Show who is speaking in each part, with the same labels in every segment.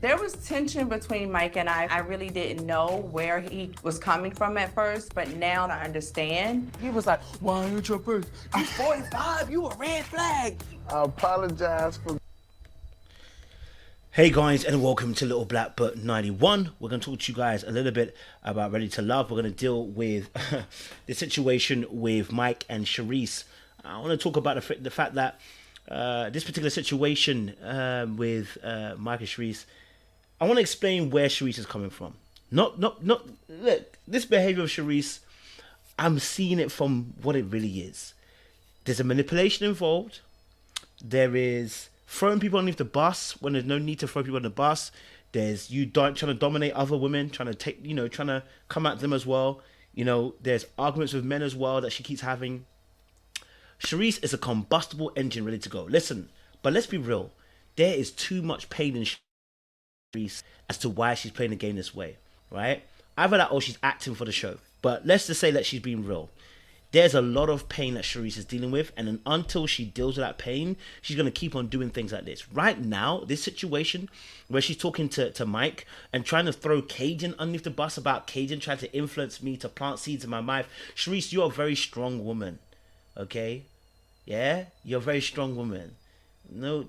Speaker 1: There was tension between Mike and I. I really didn't know where he was coming from at first, but now I understand. He was like, why ain't your birth? You 45, you a red flag.
Speaker 2: I apologize for...
Speaker 3: Hey guys, and welcome to Little Black Book 91. We're going to talk to you guys a little bit about Ready to Love. We're going to deal with the situation with Mike and Shareese. I want to talk about the fact that this particular situation with Mike and Shareese, I want to explain where Shareese is coming from. Not look, this behavior of Shareese, I'm seeing it from what it really is. There's a manipulation involved. There is throwing people underneath the bus when there's no need to throw people on the bus. There's you trying to dominate other women, trying to come at them as well. There's arguments with men as well that she keeps having. Shareese is a combustible engine ready to go. Listen, but let's be real. There is too much pain in Shareese as to why she's playing the game this way, right? Either that or she's acting for the show. But let's just say that she's being real. There's a lot of pain that Shareese is dealing with, and until she deals with that pain, she's going to keep on doing things like this. Right now, this situation where she's talking to Mike and trying to throw Kadian underneath the bus about Kadian trying to influence me to plant seeds in my mouth. Shareese, you're a very strong woman, okay? Yeah? You're a very strong woman. No,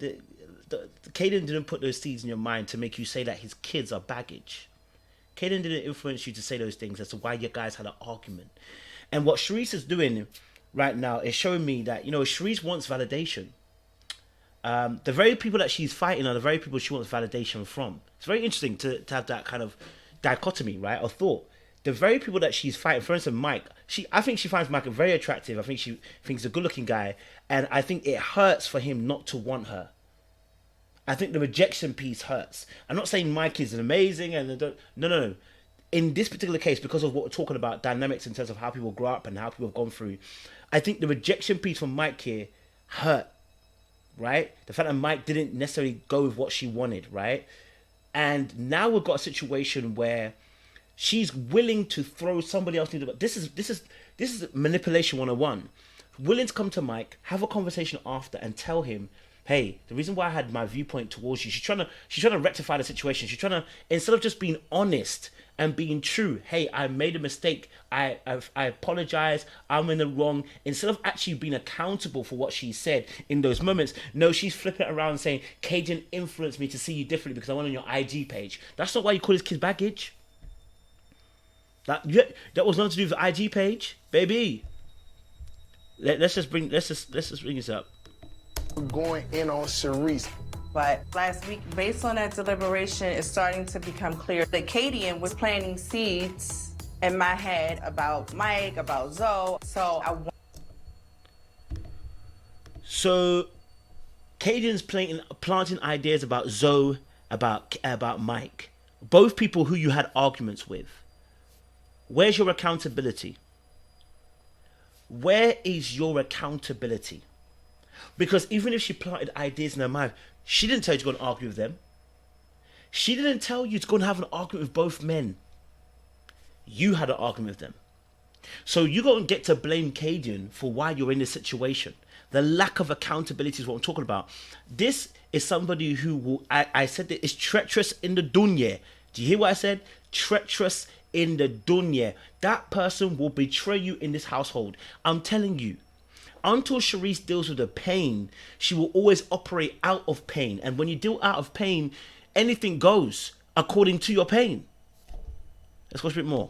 Speaker 3: Kadian didn't put those seeds in your mind to make you say that his kids are baggage. Kadian didn't influence you to say those things as to why you guys had an argument. And what Shareese is doing right now is showing me that, Shareese wants validation. The very people that she's fighting are the very people she wants validation from. It's very interesting to have that kind of dichotomy, right, or thought. The very people that she's fighting, for instance, Mike, I think she finds Mike very attractive. I think she thinks he's a good-looking guy. And I think it hurts for him not to want her. I think the rejection piece hurts. I'm not saying Mike is amazing and no. In this particular case, because of what we're talking about, dynamics in terms of how people grow up and how people have gone through, I think the rejection piece from Mike here hurt, right? The fact that Mike didn't necessarily go with what she wanted, right? And now we've got a situation where she's willing to throw somebody else into the... This is manipulation 101. Willing to come to Mike, have a conversation after, and tell him, hey, the reason why I had my viewpoint towards you, she's trying to rectify the situation. She's trying to, instead of just being honest and being true, hey, I made a mistake, I apologize, I'm in the wrong. Instead of actually being accountable for what she said in those moments, no, she's flipping it around saying, Kadian influenced me to see you differently because I went on your IG page. That's not why you call his kids baggage. That was nothing to do with the IG page, baby. Let's just bring this up.
Speaker 2: Going in on Shareese.
Speaker 1: But last week, based on that deliberation, it's starting to become clear that Kadian was planting seeds in my head about Mike, about Zoe.
Speaker 3: So Kadian's planting ideas about Zoe, about Mike. Both people who you had arguments with. Where's your accountability? Where is your accountability? Because even if she planted ideas in her mind, she didn't tell you to go and argue with them. She didn't tell you to go and have an argument with both men. You had an argument with them. So you don't get to blame Kadian for why you're in this situation. The lack of accountability is what I'm talking about. This is somebody who will, I said that is treacherous in the dunya. Do you hear what I said? Treacherous in the dunya. That person will betray you in this household. I'm telling you. Until Shareese deals with the pain, she will always operate out of pain. And when you deal out of pain, anything goes according to your pain. Let's watch a bit more.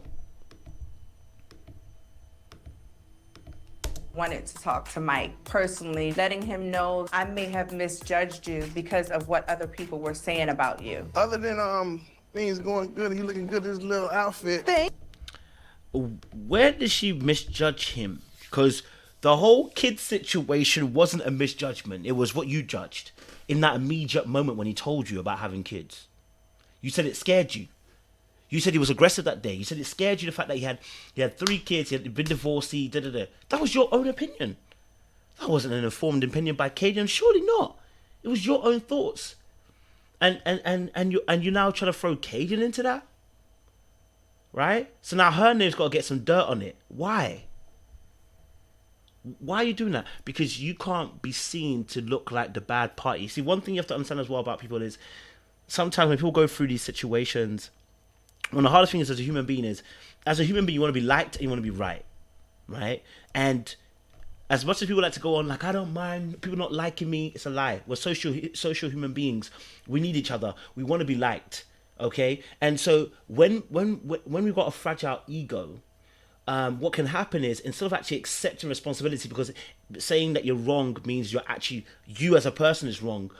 Speaker 1: Wanted to talk to Mike personally, letting him know I may have misjudged you because of what other people were saying about you.
Speaker 2: Other than things going good, you looking good in this little outfit.
Speaker 3: Where did she misjudge him? Because the whole kid situation wasn't a misjudgment. It was what you judged in that immediate moment when he told you about having kids. You said it scared you. You said he was aggressive that day. You said it scared you, the fact that he had 3 kids, he had been divorced, That was your own opinion. That wasn't an informed opinion by Kadian. Surely not. It was your own thoughts. And you now trying to throw Kadian into that? Right? So now her name's got to get some dirt on it. Why? Why are you doing that? Because you can't be seen to look like the bad party. See, one thing you have to understand as well about people is sometimes when people go through these situations, one of the hardest things as a human being is, as a human being, you want to be liked and you want to be right, right? And as much as people like to go on like, I don't mind people not liking me, it's a lie. We're social human beings. We need each other. We want to be liked, okay? And so when we've got a fragile ego, what can happen is, instead of actually accepting responsibility, because saying that you're wrong means you as a person is wrong,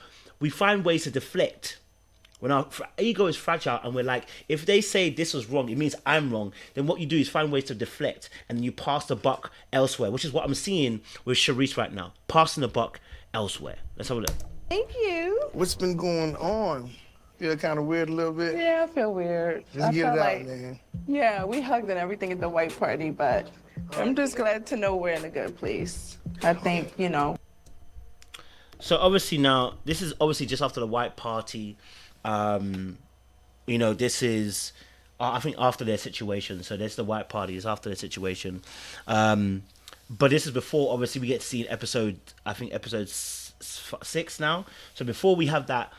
Speaker 3: we find ways to deflect. When our ego is fragile and we're like, if they say this was wrong, it means I'm wrong, then what you do is find ways to deflect and then you pass the buck elsewhere, which is what I'm seeing with Shareese right now, passing the buck elsewhere. Let's have a look.
Speaker 1: Thank you.
Speaker 2: What's been going on? Feel kind of weird a little bit?
Speaker 1: Yeah, I feel weird.
Speaker 2: Just
Speaker 1: I
Speaker 2: get
Speaker 1: feel
Speaker 2: it out,
Speaker 1: like,
Speaker 2: man.
Speaker 1: yeah, we hugged and everything at the white party, but I'm just glad to know we're in a good place. I think, you know.
Speaker 3: So obviously now, this is obviously just after the white party. You know, this is, I think, after their situation. So there's the white party is after their situation. But this is before, obviously, we get to see an episode, I think episode 6 now. So before we have that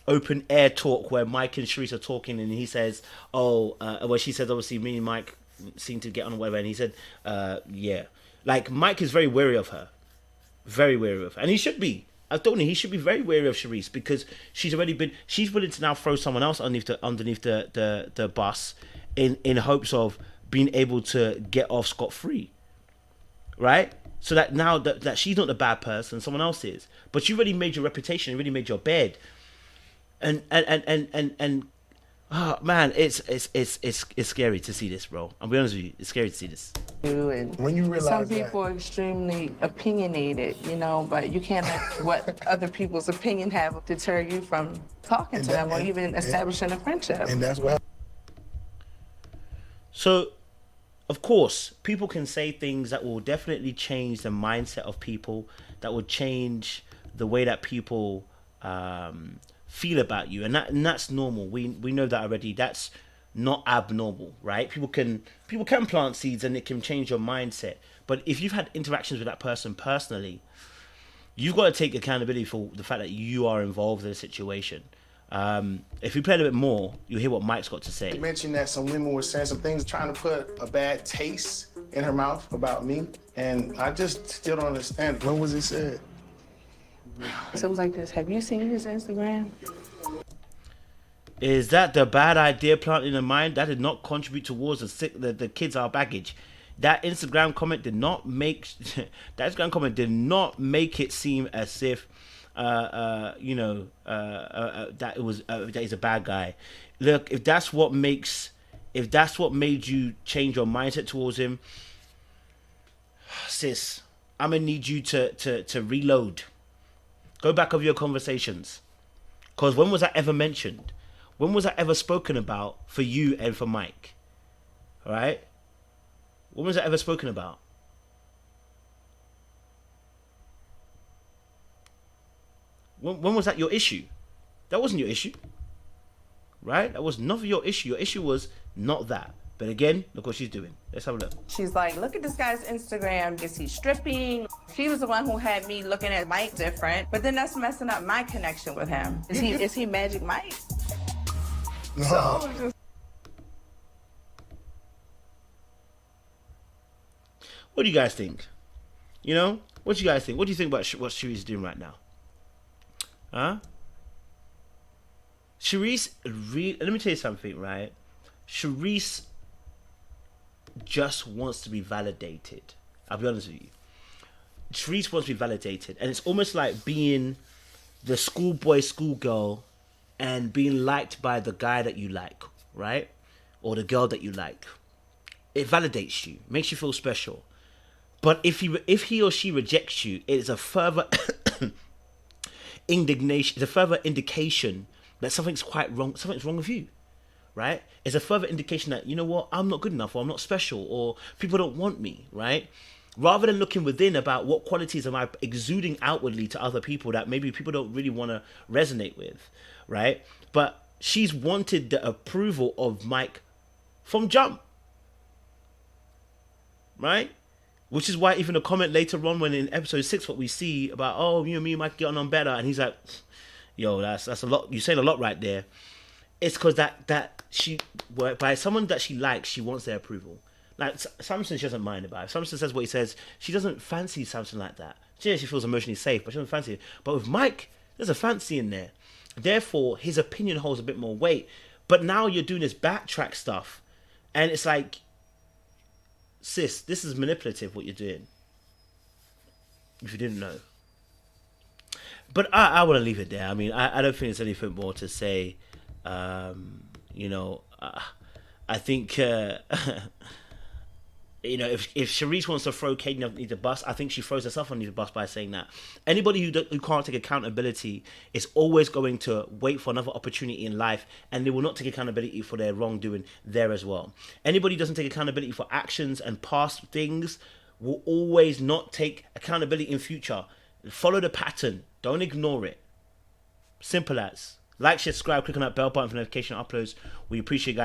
Speaker 3: open air talk where Mike and Shareese are talking, and he says, well, she says, obviously, me and Mike seem to get on or whatever. And he said, yeah. Like, Mike is very wary of her. Very wary of her. And he should be. I don't know. He should be very wary of Shareese because she's willing to now throw someone else underneath the bus in hopes of being able to get off scot-free, right? So that now that she's not the bad person, someone else is. But you already made your reputation, you already made your bed, and oh man, it's scary to see this, bro. I'll be honest with you, it's scary to see this.
Speaker 1: And
Speaker 2: When you realize
Speaker 1: some people are extremely opinionated, you know, but you can't let what other people's opinion have deter you from talking to them or even establishing a friendship.
Speaker 2: And that's what.
Speaker 3: So, of course, people can say things that will definitely change the mindset of people, that will change the way that people feel about you, and that's normal. We know that already. That's not abnormal, right? People can plant seeds and it can change your mindset. But if you've had interactions with that person personally, you've got to take accountability for the fact that you are involved in a situation. If we play a little bit more, you'll hear what Mike's got to say.
Speaker 2: You mentioned that some women were saying some things, trying to put a bad taste in her mouth about me, and I just still don't understand. When was it said?
Speaker 1: So it was like this. Have you seen his Instagram?
Speaker 3: Is that the bad idea planted in the mind? That did not contribute towards the kids are baggage. That Instagram comment did not make it seem as if that he's a bad guy. Look, if that's what made you change your mindset towards him, sis, I'm gonna need you to reload. Go back over your conversations. Because when was that ever mentioned? When was that ever spoken about for you and for Mike? All right? When was that ever spoken about? When was that your issue? That wasn't your issue. Right? That was not your issue. Your issue was not that. But again, look what she's doing. Let's have a look.
Speaker 1: She's like, look at this guy's Instagram. Is he stripping? She was the one who had me looking at Mike different. But then that's messing up my connection with him. Is he Magic Mike?
Speaker 2: No.
Speaker 1: So
Speaker 3: What do you guys think? You know? What do you guys think? What do you think about what Shareese is doing right now? Huh? Shareese, let me tell you something, right? Shareese just wants to be validated. I'll be honest with you. Shareese wants to be validated. And it's almost like being the schoolgirl and being liked by the guy that you like, right? Or the girl that you like. It validates you, makes you feel special. But if he or she rejects you, it is a further indignation, it's a further indication that something's quite wrong, something's wrong with you, right? It's a further indication that, you know what, I'm not good enough, or I'm not special, or people don't want me, right? Rather than looking within about what qualities am I exuding outwardly to other people that maybe people don't really want to resonate with, right? But she's wanted the approval of Mike from jump, right? Which is why even a comment later on when in episode 6, what we see about, oh, you and me might get on better. And he's like, yo, that's a lot. You're saying a lot right there. It's because that she, by someone that she likes, she wants their approval. Like Samson, she doesn't mind about. If Samson says what he says, she doesn't fancy Samson like that. She feels emotionally safe, but she doesn't fancy it. But with Mike, there's a fancy in there. Therefore, his opinion holds a bit more weight. But now you're doing this backtrack stuff, and it's like, sis, this is manipulative what you're doing. If you didn't know. But I want to leave it there. I mean, I don't think there's anything more to say. You know, I think, you know, if Shareese wants to throw Kadian underneath the bus, I think she throws herself underneath the bus by saying that. Anybody who can't take accountability is always going to wait for another opportunity in life, and they will not take accountability for their wrongdoing there as well. Anybody who doesn't take accountability for actions and past things will always not take accountability in future. Follow the pattern. Don't ignore it. Simple as. Like, share, subscribe, click on that bell button for notification uploads. We appreciate you guys.